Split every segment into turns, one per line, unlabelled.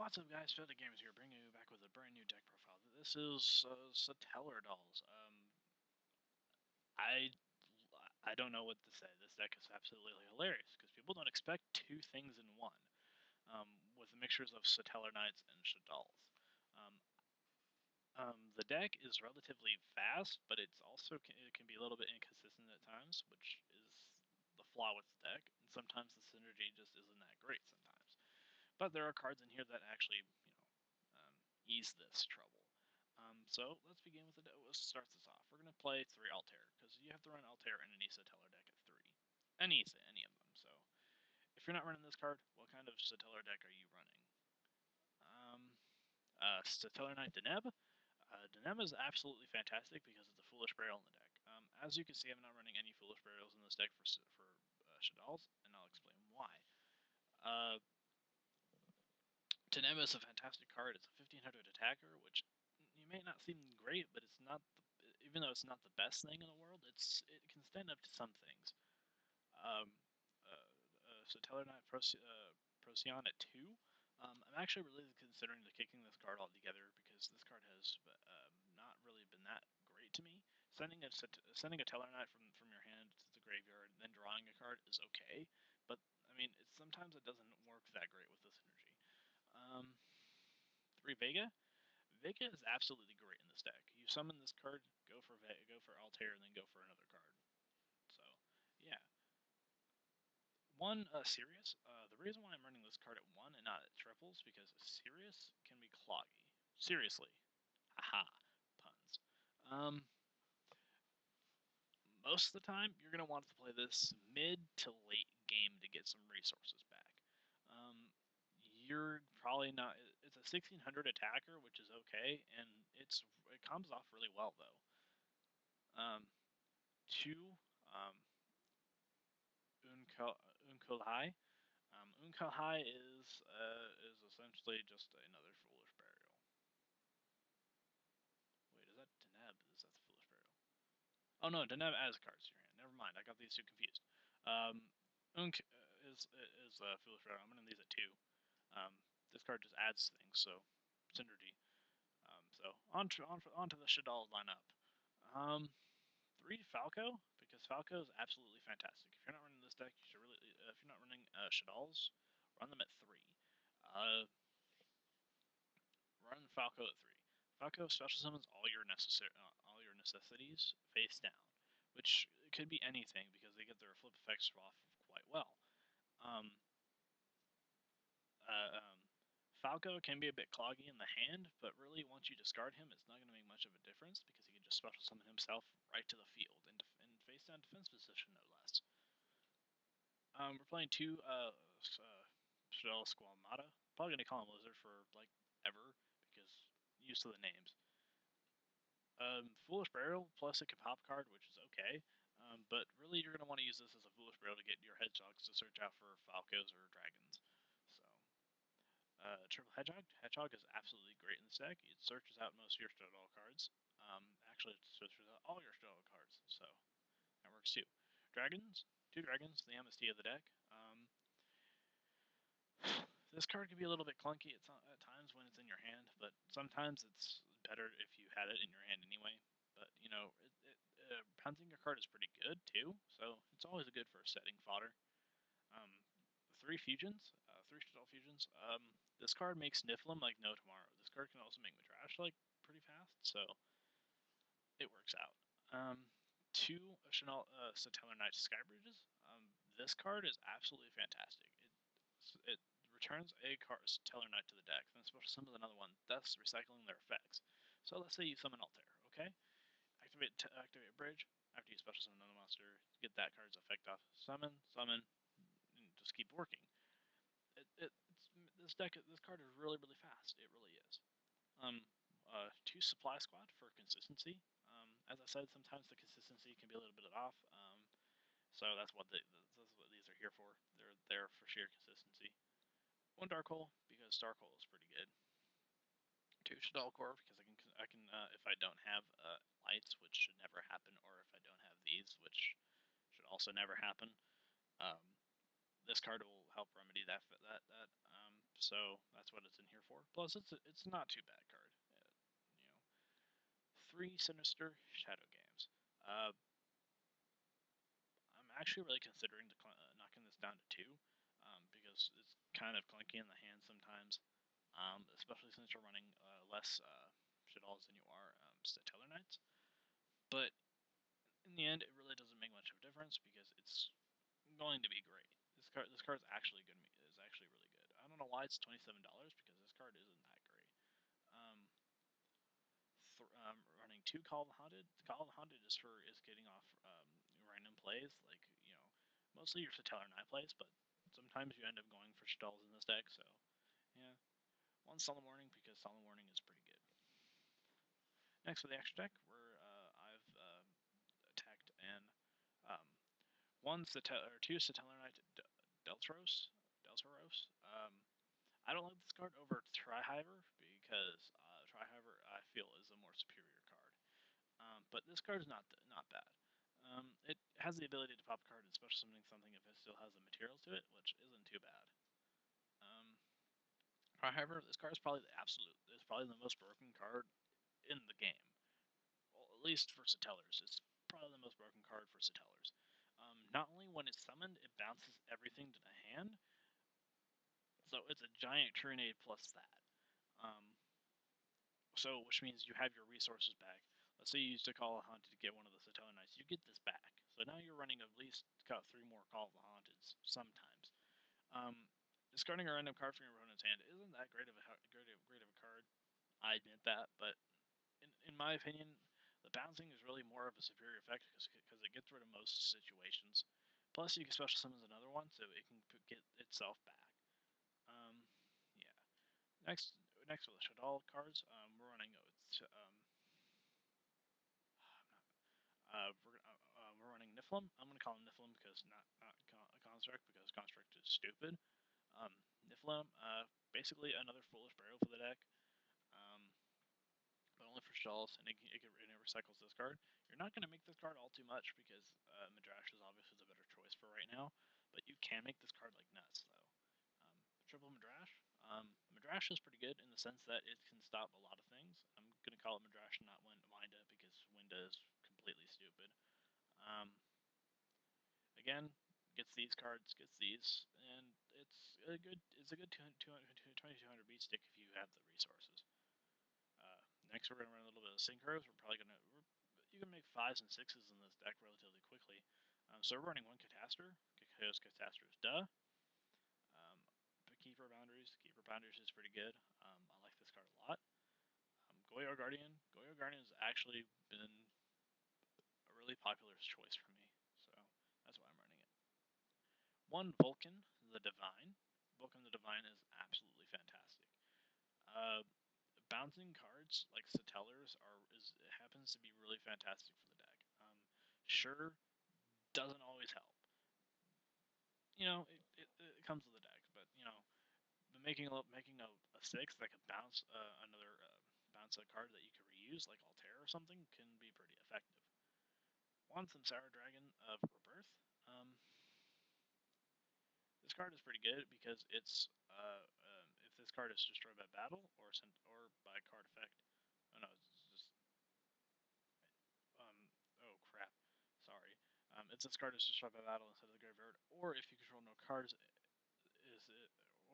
What's up, guys? Shaddoll Gamers here, bringing you back with a brand new deck profile. This is Satellardolls. I I don't know what to say. This deck is absolutely hilarious because people don't expect two things in one, with mixtures of Satellarknights and Shaddolls. The deck is relatively fast, but it can be a little bit inconsistent at times, which is the flaw with the deck. And sometimes the synergy just isn't that great sometimes. But there are cards in here that actually, ease this trouble. So let's begin with let's start this off. We're going to play 3 Altair, because you have to run Altair in any Satellar deck at 3. Any of them. So if you're not running this card, what kind of Satellar deck are you running? Satellarknight Deneb. Deneb is absolutely fantastic because it's a Foolish Burial in the deck. As you can see, I'm not running any Foolish Burials in this deck for Shaddolls, and I'll explain why. Deneb is a fantastic card. It's a 1500 attacker, which you may not seem great, but it's not. Even though it's not the best thing in the world, it can stand up to some things. Satellarknight Procyon at 2. I'm actually really considering kicking this card altogether because this card has not really been that great to me. Sending a Satellarknight from your hand to the graveyard and then drawing a card is okay, but I mean sometimes it doesn't work that great with this energy. 3 Vega. Vega is absolutely great in this deck. You summon this card, go for Altair, and then go for another card. So, yeah. 1 Sirius. The reason why I'm running this card at 1 and not at triples because Sirius can be cloggy. Seriously. Haha. Puns. Most of the time, you're going to want to play this mid to late game to get some resources back. You're probably not. It's a 1600 attacker, which is okay, and it comes off really well though. 2 Unukalhai. Unukalhai is essentially just another Foolish Burial. Wait, is that Deneb? Is that the Foolish Burial? Oh no, Deneb adds cards to your hand. Never mind, I got these two confused. Unk is Foolish Burial. I'm running these at 2. This card just adds things, so synergy. So on to the Shaddoll lineup. 3 Falco, because Falco is absolutely fantastic. If you're not running this deck, you should really. If you're not running Shaddolls, run them at 3. Run Falco at 3. Falco special summons all your necessities face down, which could be anything because they get their flip effects off quite well. Falco can be a bit cloggy in the hand, but really once you discard him, it's not going to make much of a difference because he can just special summon himself right to the field in face down defense position, no less. We're playing 2 Shaddoll Squamata. Probably going to call him Lizard for like ever because used to the names. Foolish Burial plus a pop card, which is okay, but really you're going to want to use this as a Foolish Burial to get your Hedgehogs to search out for Falcos or Dragons. So. Triple Hedgehog. Hedgehog is absolutely great in this deck. It searches out most of your Shaddoll cards. Actually, it searches out all your Shaddoll cards, so that works too. Dragons. 2 Dragons, the MST of the deck. This card can be a little bit clunky at times when it's in your hand, but sometimes it's better if you had it in your hand anyway. But, you know, punting your card is pretty good too, so it's always good for setting fodder. 3 fusions, 3 Shaddoll fusions. This card makes Niphlim like no tomorrow. This card can also make Midrash like pretty fast, so it works out. 2 Satellarknight Skybridges. This card is absolutely fantastic. It returns a Satellarknight to the deck, then special summons another one, thus recycling their effects. So let's say you summon Altair, okay? Activate Bridge. After you special summon another monster, get that card's effect off. Summon, and just keep working. This card is really fast. It really is. 2 Supply Squad for consistency. As I said, sometimes the consistency can be a little bit off. So that's what these are here for. They're there for sheer consistency. 1 Dark Hole because Dark Hole is pretty good. 2 Shaddoll Core because I can if I don't have lights, which should never happen, or if I don't have these, which should also never happen. This card will help remedy that so that's what it's in here for. Plus, it's not too bad card. 3 Sinister Shadow Games. I'm actually really considering knocking this down to 2, because it's kind of clunky in the hand sometimes, especially since you're running less Shaddolls than you are Satellarknights. But in the end, it really doesn't make much of a difference because it's going to be great. This card is actually good. Is actually really good. I don't know why it's $27 because this card isn't that great. Running 2 Call of the Haunted. Call of the Haunted is getting off random plays, like mostly your Satellarknight plays, but sometimes you end up going for Shaddolls in this deck. So yeah, 1 Solemn Warning because Solemn Warning is pretty good. Next for the extra deck, I've attacked and 2 Satellarknight Delteros. I don't like this card over Trihiver because Trihiver I feel is a more superior card. But this card is not bad. It has the ability to pop a card, especially something if it still has the materials to it, which isn't too bad. However, this card is probably the most broken card in the game. Well, at least for Satellars, it's probably the most broken card for Satellars. Not only when it's summoned, it bounces everything to the hand, so it's a giant Trinade plus that. So, which means you have your resources back. Let's say you used to Call of the Haunted to get one of the Satellarknights, you get this back. So now you're running at least 3 more Call of the Haunteds sometimes. Discarding a random card from your opponent's hand isn't that great of a card. I admit that, but in my opinion, the bouncing is really more of a superior effect because it gets rid of most situations. Plus, you can special summon another one, so it can get itself back. Yeah. Next for the Shaddoll cards, we're running we're running Niphlim. I'm gonna call him Niphlim because not Construct because Construct is stupid. Niphlim, basically another Foolish Burial for the deck, but only for Shaddolls, and it recycles this card. You're not gonna make this card all too much because Midrash is obviously the better choice for right now, but you can make this card like nuts though. Triple Midrash. Midrash is pretty good in the sense that it can stop a lot of things. I'm going to call it Midrash, not Winda, because Winda is completely stupid. Again, gets these cards, gets these, and it's a good 2200 beat stick if you have the resources. Next, we're going to run a little bit of synchros. You can make 5s and 6s in this deck relatively quickly. So we're running 1 Catastor, because Catastor is duh. Keeper Boundaries is pretty good. I like this card a lot. Goyo Gaurdian. Goyo Gaurdian has actually been a really popular choice for me, so that's why I'm running it. 1 Vulcan the Divine. Vulcan the Divine is absolutely fantastic. Bouncing cards like Satellars happens to be really fantastic for the deck. Sure, doesn't always help. It comes with the deck, but but making a 6 that can bounce bounce a card that you can reuse, like Altair or something, can be pretty effective. 1 Samsara Dragon of Rebirth. This card is pretty good because it's if this card is destroyed by battle or by card effect. Oh no, it's just oh crap, sorry. If this card is destroyed by battle instead of the graveyard, or if you control no cards,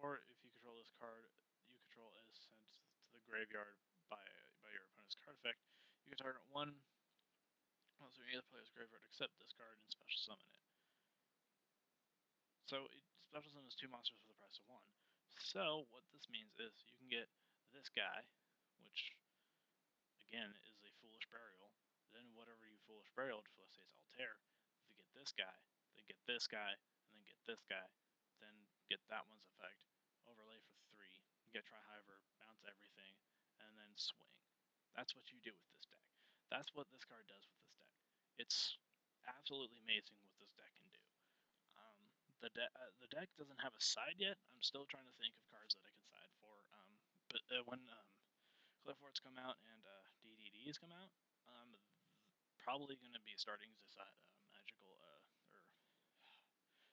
or if you control this card you control is sent to the graveyard by your opponent's card effect, you can target 1 also any other player's graveyard except this card and special summon it. So it special summons 2 monsters for the price of 1. So what this means is you can get this guy, which again is a Foolish Burial, then whatever you Foolish Burialed, let's say it's Altair, if you get this guy, then get this guy, and then get this guy, then get that one's effect, overlay for 3, get Trihiver, bounce everything, and then swing. That's what you do with this deck. That's what this card does with this deck. It's absolutely amazing what this deck can do. The deck doesn't have a side yet. I'm still trying to think of cards that I can side for. But when Clifford's come out and DDDs come out, I'm probably going to be starting to side Magical or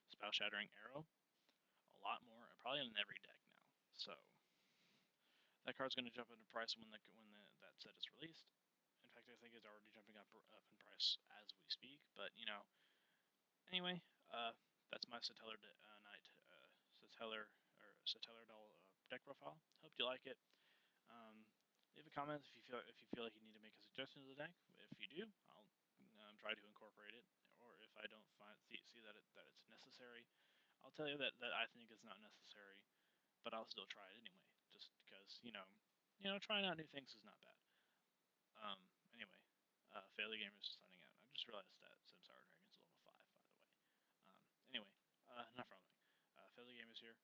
Spell Shattering Arrow a lot more, probably in every deck now. So that card's going to jump into price when that set is released. In fact, I think it's already jumping up in price as we speak. But you know, anyway, that's my Satellarknight Satellardoll deck profile. Hope you like it. Leave a comment if you feel like you need to make a suggestion to the deck. If you do, I'll try to incorporate it. Or if I don't see that it's necessary, I'll tell you that I think it's not necessary, but I'll still try it anyway. Just because trying out new things is not bad. Anyway, Failure Gamers is signing out. I just realized that Samsara Dragon's level 5, by the way. Anyway, enough rambling. Failure Gamers here.